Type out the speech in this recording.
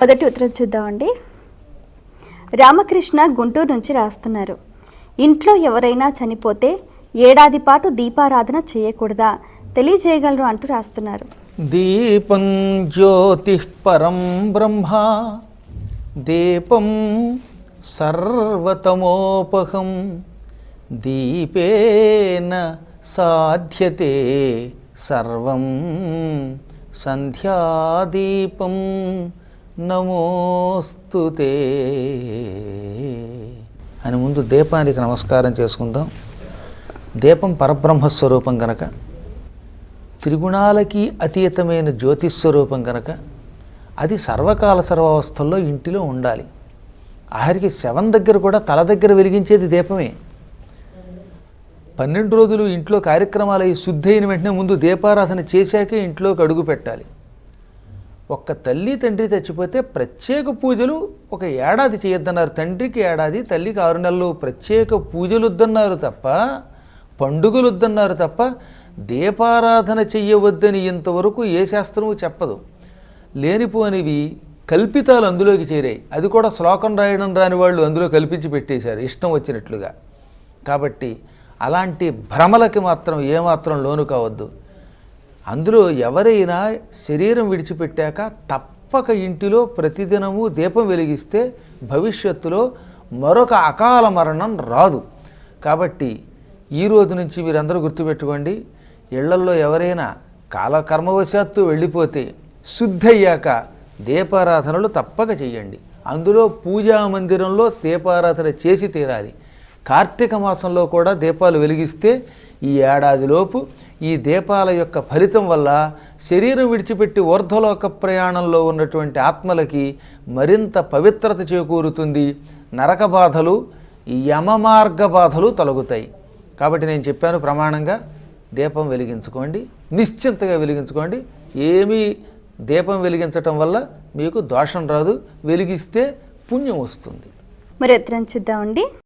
మొదటి ఉత్తరం చూద్దామండి. రామకృష్ణ గుంటూరు నుంచి రాస్తున్నారు. ఇంట్లో ఎవరైనా చనిపోతే ఏడాది పాటు దీపారాధన చేయకూడదా, తెలియజేయగలరు అంటూ రాస్తున్నారు. దీపం జ్యోతి పరం బ్రహ్మ దీపం సర్వతమోపహం దీపేన సాధ్యతే సర్వం సంధ్యాదీపం నమోస్తుతే అని ముందు దీపానికి నమస్కారం చేసుకుందాం. దీపం పరబ్రహ్మస్వరూపం కనుక, త్రిగుణాలకి అతీతమైన జ్యోతిస్వరూపం కనుక అది సర్వకాల సర్వావస్థల్లో ఇంటిలో ఉండాలి. ఆఖరికి శవం దగ్గర కూడా తల దగ్గర వెలిగించేది దీపమే. 12 రోజులు ఇంట్లో కార్యక్రమాలు అయి శుద్ధి అయిన వెంటనే ముందు దీపారాధన చేశాకే ఇంట్లోకి అడుగు పెట్టాలి. ఒక్క తల్లి తండ్రి చచ్చిపోతే ప్రత్యేక పూజలు ఒక ఏడాది చేయొద్దన్నారు. తండ్రికి ఏడాది, తల్లికి 6 నెలలు ప్రత్యేక పూజలు వద్దన్నారు తప్ప, పండుగలు వద్దన్నారు తప్ప దీపారాధన చెయ్యవద్దని ఇంతవరకు ఏ శాస్త్రము చెప్పదు. లేనిపోనివి కల్పితాలు అందులోకి చేరాయి. అది కూడా శ్లోకం రాయడం రాని వాళ్ళు అందులో కల్పించి పెట్టేశారు ఇష్టం వచ్చినట్లుగా. కాబట్టి అలాంటి భ్రమలకి మాత్రం ఏమాత్రం లోను కావద్దు. అందులో ఎవరైనా శరీరం విడిచిపెట్టాక తప్పక ఇంటిలో ప్రతిదినము దీపం వెలిగిస్తే భవిష్యత్తులో మరొక అకాల మరణం రాదు. కాబట్టి ఈ రోజు నుంచి మీరందరూ గుర్తుపెట్టుకోండి, ఇళ్లల్లో ఎవరైనా కాలకర్మవశాత్తు వెళ్ళిపోతే శుద్ధి అయ్యాక దీపారాధనలు తప్పక చెయ్యండి. అందులో పూజా మందిరంలో దీపారాధన చేసి తీరాలి. కార్తీక మాసంలో కూడా దీపాలు వెలిగిస్తే ఈ ఏడాదిలోపు ఈ దీపాల యొక్క ఫలితం వల్ల శరీరం విడిచిపెట్టి ఊర్ధ్వలోక ప్రయాణంలో ఉన్నటువంటి ఆత్మలకి మరింత పవిత్రత చేకూరుతుంది. నరక బాధలు, యమమార్గ బాధలు తొలగుతాయి. కాబట్టి నేను చెప్పాను, ప్రమాణంగా దీపం వెలిగించుకోండి, నిశ్చింతగా వెలిగించుకోండి. ఏమీ దీపం వెలిగించటం వల్ల మీకు దోషం రాదు, వెలిగిస్తే పుణ్యం వస్తుంది. మరి ఉత్తరం చూద్దామండి.